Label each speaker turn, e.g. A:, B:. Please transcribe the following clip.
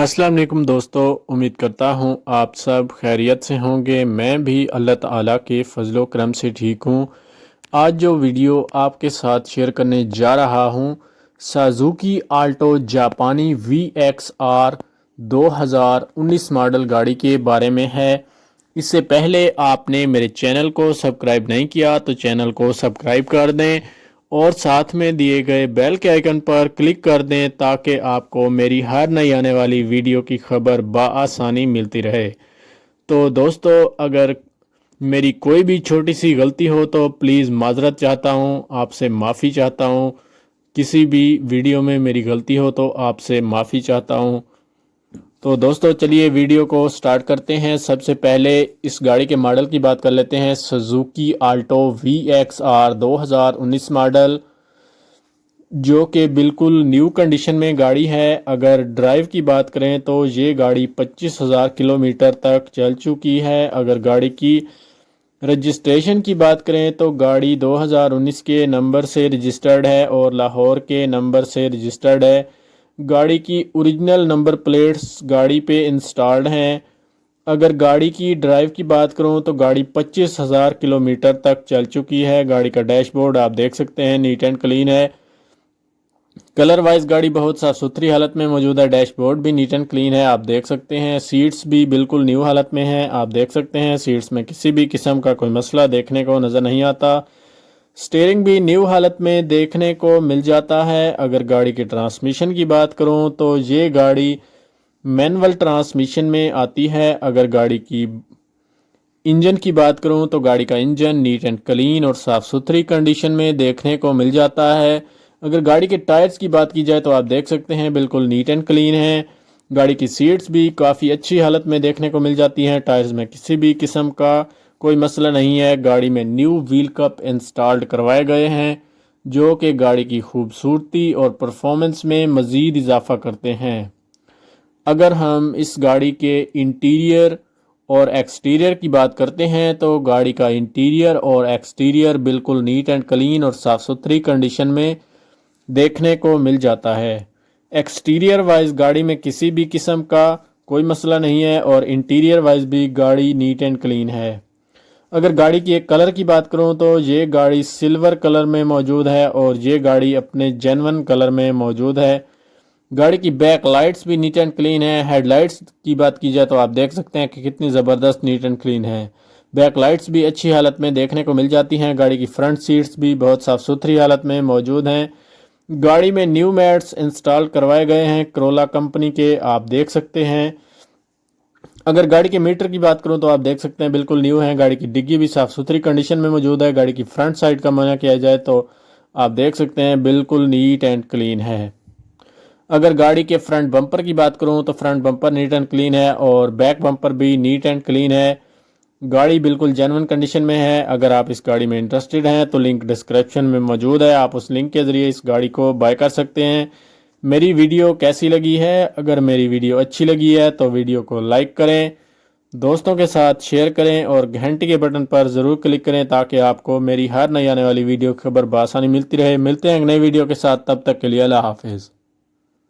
A: अस्सलाम वालेकुम दोस्तों, उम्मीद करता हूँ आप सब खैरियत से होंगे। मैं भी अल्लाह ताला के फजलो करम से ठीक हूँ। आज जो वीडियो आपके साथ शेयर करने जा रहा हूँ, सुजुकी आल्टो जापानी VXR 2019 मॉडल गाड़ी के बारे में है। इससे पहले आपने मेरे चैनल को सब्सक्राइब नहीं किया तो चैनल को सब्सक्राइब कर दें और साथ में दिए गए बेल के आइकन पर क्लिक कर दें ताकि आपको मेरी हर नई आने वाली वीडियो की खबर बआसानी मिलती रहे। तो दोस्तों, अगर मेरी कोई भी छोटी सी गलती हो तो प्लीज़ माजरत चाहता हूँ, आपसे माफ़ी चाहता हूँ। किसी भी वीडियो में मेरी गलती हो तो आपसे माफ़ी चाहता हूँ। तो दोस्तों, चलिए वीडियो को स्टार्ट करते हैं। सबसे पहले इस गाड़ी के मॉडल की बात कर लेते हैं। सुजुकी आल्टो VXR 2019 मॉडल, जो कि बिल्कुल न्यू कंडीशन में गाड़ी है। अगर ड्राइव की बात करें तो ये गाड़ी 25,000 किलोमीटर तक चल चुकी है। अगर गाड़ी की रजिस्ट्रेशन की बात करें तो गाड़ी 2019 के नंबर से रजिस्टर्ड है और लाहौर के नंबर से रजिस्टर्ड है। गाड़ी की ओरिजिनल नंबर प्लेट्स गाड़ी पे इंस्टॉल्ड हैं। अगर गाड़ी की ड्राइव की बात करूं तो गाड़ी 25,000 किलोमीटर तक चल चुकी है। गाड़ी का डैशबोर्ड आप देख सकते हैं, नीट एंड क्लीन है। कलर वाइज गाड़ी बहुत साफ सुथरी हालत में मौजूद है। डैशबोर्ड भी नीट एंड क्लीन है, आप देख सकते हैं। सीट्स भी बिल्कुल न्यू हालत में हैं, आप देख सकते हैं। सीट्स में किसी भी किस्म का कोई मसला देखने को नज़र नहीं आता। स्टीयरिंग भी न्यू हालत में देखने को मिल जाता है। अगर गाड़ी की ट्रांसमिशन की बात करूं तो ये गाड़ी मैनुअल ट्रांसमिशन में आती है। अगर गाड़ी की इंजन की बात करूं तो गाड़ी का इंजन नीट एंड क्लीन और साफ़ सुथरी कंडीशन में देखने को मिल जाता है। अगर गाड़ी के टायर्स की बात की जाए तो आप देख सकते हैं, बिल्कुल नीट एंड क्लीन है। गाड़ी की सीट्स भी काफ़ी अच्छी हालत में देखने को मिल जाती हैं। टायर्स में किसी भी किस्म का कोई मसला नहीं है। गाड़ी में न्यू व्हील कप इंस्टॉल्ड करवाए गए हैं, जो कि गाड़ी की खूबसूरती और परफॉर्मेंस में मज़ीद इजाफा करते हैं। अगर हम इस गाड़ी के इंटीरियर और एक्सटीरियर की बात करते हैं तो गाड़ी का इंटीरियर और एक्सटीरियर बिल्कुल नीट एंड क्लीन और साफ़ सुथरी कंडीशन में देखने को मिल जाता है। एक्सटीरियर वाइज गाड़ी में किसी भी किस्म का कोई मसला नहीं है और इंटीरियर वाइज भी गाड़ी नीट एंड क्लीन है। अगर गाड़ी की एक कलर की बात करूं तो ये गाड़ी सिल्वर कलर में मौजूद है और ये गाड़ी अपने जेन्युइन कलर में मौजूद है। गाड़ी की बैक लाइट्स भी नीट एंड क्लीन है। हेडलाइट्स की बात की जाए तो आप देख सकते हैं कि कितनी ज़बरदस्त नीट एंड क्लीन है। बैक लाइट्स भी अच्छी हालत में देखने को मिल जाती हैं। गाड़ी की फ्रंट सीट्स भी बहुत साफ़ सुथरी हालत में मौजूद हैं। गाड़ी में न्यू मैट्स इंस्टॉल करवाए गए हैं करोला कंपनी के, आप देख सकते हैं। अगर गाड़ी के मीटर की बात करूं तो आप देख सकते हैं बिल्कुल न्यू है। गाड़ी की डिग्गी भी साफ़ सुथरी कंडीशन में मौजूद है। गाड़ी की फ्रंट साइड का माना किया जाए तो आप देख सकते हैं बिल्कुल नीट एंड क्लीन है। अगर गाड़ी के फ्रंट बम्पर की बात करूं तो front bumper neat and clean है और बैक बम्पर भी नीट एंड क्लीन है। गाड़ी बिल्कुल जेन्युइन कंडीशन में है। अगर आप इस गाड़ी में इंटरेस्टेड हैं तो लिंक डिस्क्रिप्शन में मौजूद है, आप उस लिंक के ज़रिए इस गाड़ी को बाय कर सकते हैं। मेरी वीडियो कैसी लगी है? अगर मेरी वीडियो अच्छी लगी है तो वीडियो को लाइक करें, दोस्तों के साथ शेयर करें और घंटी के बटन पर ज़रूर क्लिक करें ताकि आपको मेरी हर नई आने वाली वीडियो की खबर बआसानी मिलती रहे। मिलते हैं एक नई वीडियो के साथ, तब तक के लिए अल्लाह हाफिज़।